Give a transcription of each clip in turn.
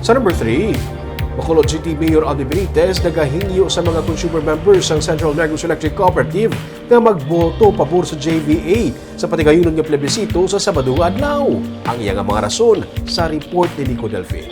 Sa number 3, Bacolod City Mayor Albee Benitez nagahingyo sa mga consumer members ng Central Negros Electric Cooperative na magboto pabor sa JVA sa patigayunan ng plebisito sa Sabado nga adlaw. Ang iyang mga rason sa report ni Nico Delphi.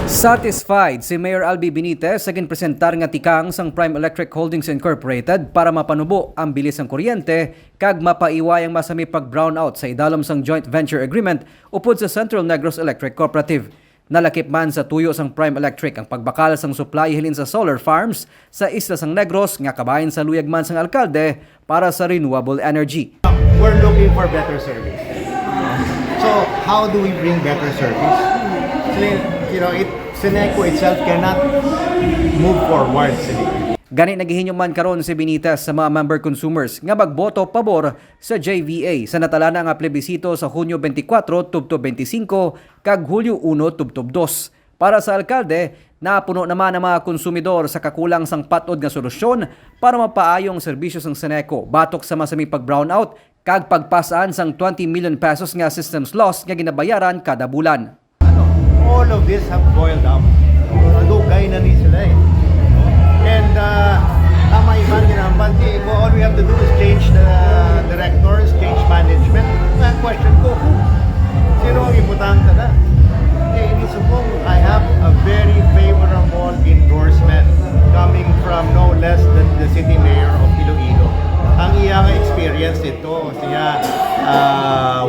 Satisfied si Mayor Albee Benitez sa ginpresentar nga tikang sang Prime Electric Holdings Incorporated para mapanubo ang bilis ng kuryente kag mapaiwayang masami pag-brownout sa idalom sang joint venture agreement upod sa Central Negros Electric Cooperative. Nalakip man sa tuyo sang Prime Electric ang pagbakal sang supply hilin sa solar farms sa isla sang Negros nga kabahin sa luyag man sang alkalde para sa renewable energy. We're looking for better service. So how do we bring better service? Seneco itself cannot move forward. Gani nagihinyo man karon si Benitez sa mga member consumers nga magboto pabor sa JVA sa natalana nga plebisito sa Hunyo 24 tubtob 25 kag Hulyo 1 tubtob 2. Para sa alkalde, napuno naman ang mga konsumidor sa kakulang sang patod nga solusyon para mapaayong serbisyo sang Seneco batok sa masami pag-brownout kag pagpasaan sang 20 million pesos nga systems loss nga ginabayaran kada bulan. All of this have boiled up. Dugay na ni sila eh. And tama iman ginampan, all we have to do is change the directors, change management. Ang question ko, sino ang ibutang ka na? Inisubong, I have a very favorable endorsement coming from no less than the city mayor of Iloilo. Ang iyang experience ito, siya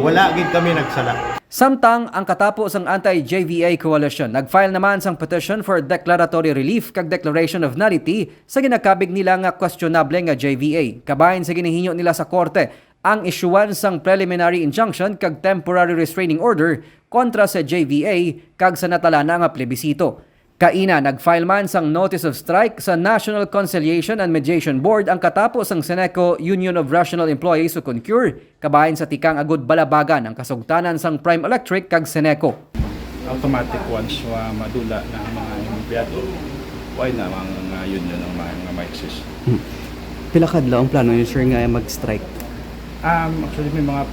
wala gid kami nagsala. Samtang ang katapos ang anti-JVA coalition, nag-file naman sang petition for declaratory relief kag declaration of nullity sa ginakabig nila nga questionable nga JVA. Kabahin sa ginihinyo nila sa korte ang isyuan sang preliminary injunction kag temporary restraining order kontra sa JVA kag sa natalana nga plebisito. Kaina, nag-file man sang notice of strike sa National Conciliation and Mediation Board ang katapos ang Seneco Union of Rational Employees o CONCUR, kabahin sa tikang agud balabagan ang kasugtanan sang Prime Electric kag Seneco. Automatic once madula na ang mga empleyado, why na mga union ng mga ma-exist? Pila kadlaw ang plano niyo sir nga mag-strike? Actually may mga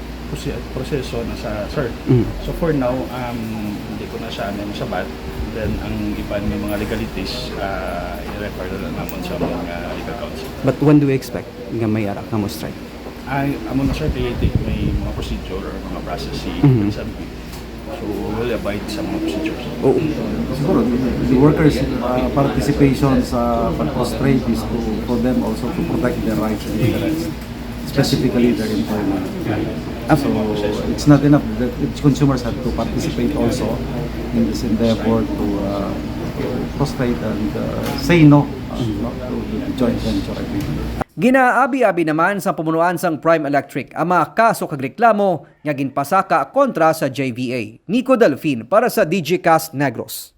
proseso na sa sir. So for now, hindi ko na siya masabat. Then ang iba may mga legalities i-refer na naman sa mga legal counsel. But when do we expect nga may arak nga mo strike? Amo na sir, may mga procedure or mga processing. So we'll abide sa mga procedures. Siguro, the workers' participation sa pag-prostrate is for them also to protect their rights and interests, specifically their employment. So it's not enough that consumers have to participate also in this endeavor to prostrate and say no to the joint venture agreement. Ginaabi-abi naman sa pamunuan sang Prime Electric ang mga kaso kag reklamo nga ginpasaka kontra sa JVA. Nico Delphi para sa DG Cast Negros.